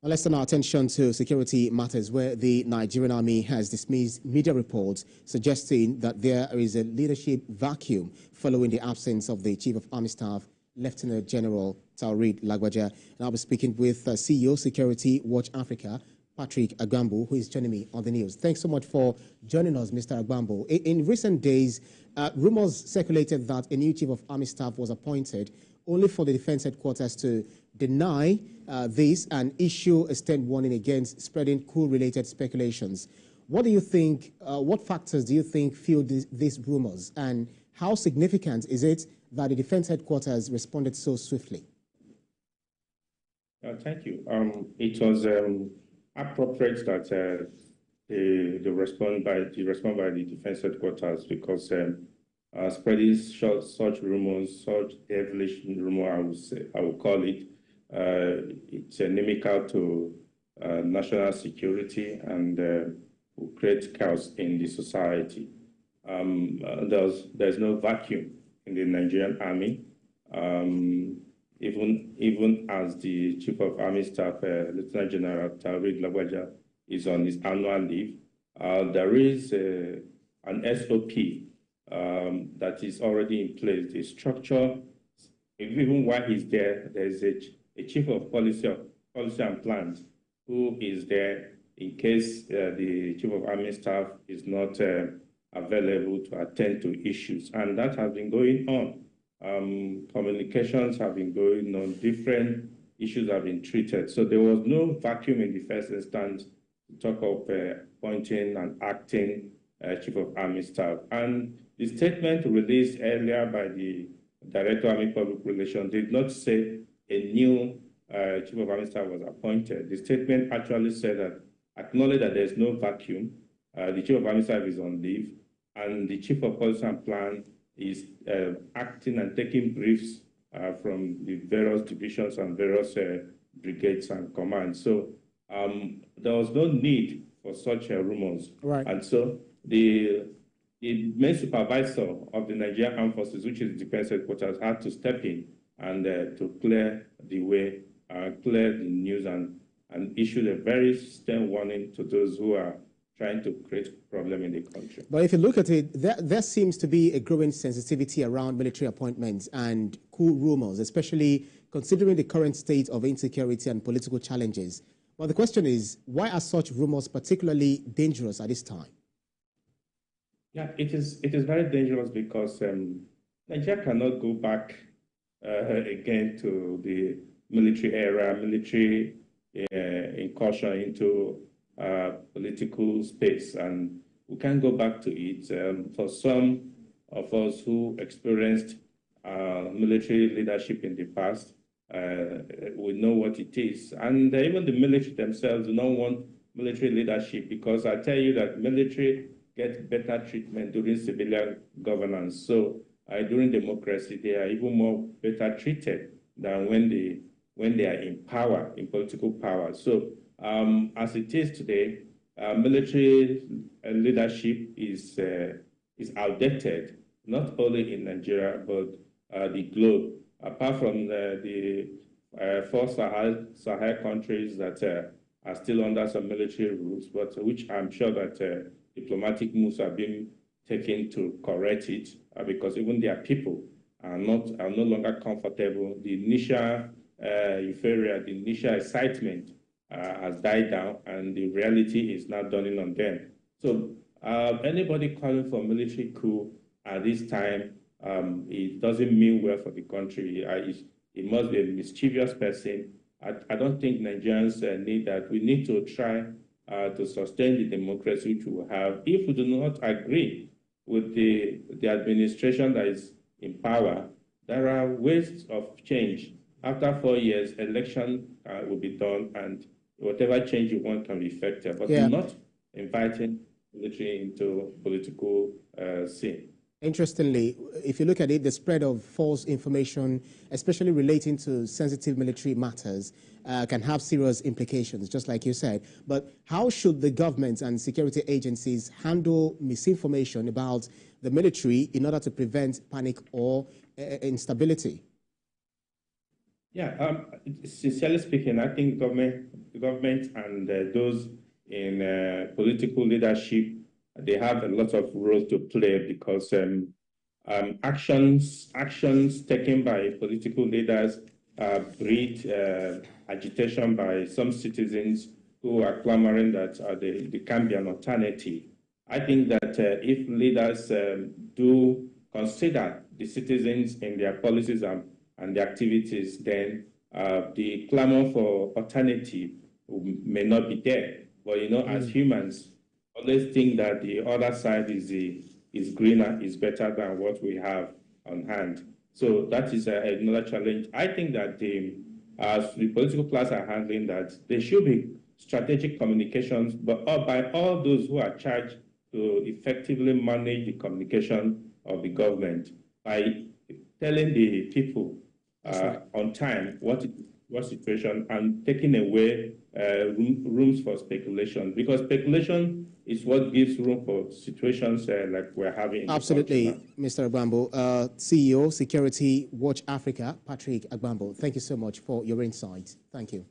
Well, let's turn our attention to security matters, where the Nigerian Army has dismissed media reports suggesting that there is a leadership vacuum following the absence of the Chief of Army Staff, Lieutenant General Taoreed Lagbaja. And I'll be speaking with CEO Security Watch Africa, Patrick Agbambu, who is joining me on the news. Thanks so much for joining us, Mr. Agbambu. In recent days, rumors circulated that a new Chief of Army Staff was appointed, only for the Defence Headquarters to deny this and issue a stern warning against spreading coup-related speculations. What do you think, what factors do you think fuel these rumors, and how significant is it that the Defence Headquarters responded so swiftly? Thank you. It was appropriate that they respond by the Defence Headquarters, because spreading such rumors, such devilish rumor, I would call it, it's inimical to national security and will create chaos in the society. There's no vacuum in the Nigerian Army. Even as the Chief of Army Staff, Lieutenant General Taoreed Lagbaja, is on his annual leave, there is an SOP that is already in place. The structure, even while he's there, there's a Chief of Policy and Plans who is there in case the Chief of Army Staff is not available to attend to issues. And that has been going on. Communications have been going on, different issues have been treated. So there was no vacuum in the first instance to talk of appointing and acting Chief of Army Staff. And the statement released earlier by the Director of Army Public Relations did not say a new Chief of Army Staff was appointed. The statement actually said that, acknowledge that there's no vacuum, the Chief of Army Staff is on leave, and the Chief of Policy and Plan is acting and taking briefs from the various divisions and various brigades and commands. So there was no need for such rumors. Right. And so the main supervisor of the Nigerian Armed Forces, which is the Defence Headquarters, had to step in and to clear the way, clear the news, and issued a very stern warning to those who are trying to create problem in the country. But if you look at it, there seems to be a growing sensitivity around military appointments and coup rumors, especially considering the current state of insecurity and political challenges. But the question is, why are such rumors particularly dangerous at this time? Yeah, it is very dangerous because Nigeria cannot go back again to the military era, military incursion into political space, and we can't go back to it. For some of us who experienced military leadership in the past, we know what it is. And even the military themselves do not want military leadership, because I tell you that military get better treatment during civilian governance. So during democracy, they are even more better treated than when they are in power, in political power. So as it is today, military leadership is outdated, not only in Nigeria, but the globe. Apart from the 4 Sahel countries that are still under some military rules, but which I'm sure that diplomatic moves are being taken to correct it, because even their people are no longer comfortable. The initial euphoria, the initial excitement has died down, and the reality is now dawning on them. So anybody calling for military coup at this time, it doesn't mean well for the country. It must be a mischievous person. I don't think Nigerians need that. We need to try to sustain the democracy which we will have. If we do not agree with the administration that is in power, there are ways of change. After 4 years, election will be done, and whatever change you want can be effected. But not inviting military into political scene. Interestingly, if you look at it, the spread of false information, especially relating to sensitive military matters, can have serious implications, just like you said. But how should the government and security agencies handle misinformation about the military in order to prevent panic or instability? Yeah, sincerely speaking, I think government and those in political leadership, they have a lot of role to play because actions taken by political leaders breed agitation by some citizens who are clamoring that there can be an alternative. I think that if leaders do consider the citizens in their policies and the activities, then the clamor for alternative may not be there. But as humans, always think that the other side is greener, is better than what we have on hand. So that is another challenge. I think that as the political class are handling that, there should be strategic communications, but by all those who are charged to effectively manage the communication of the government by telling the people on time what situation and taking away rooms for speculation, because speculation is what gives room for situations like we're having. Absolutely, Mr. Agbambo. CEO, Security Watch Africa, Patrick Agbambo, thank you so much for your insights. Thank you.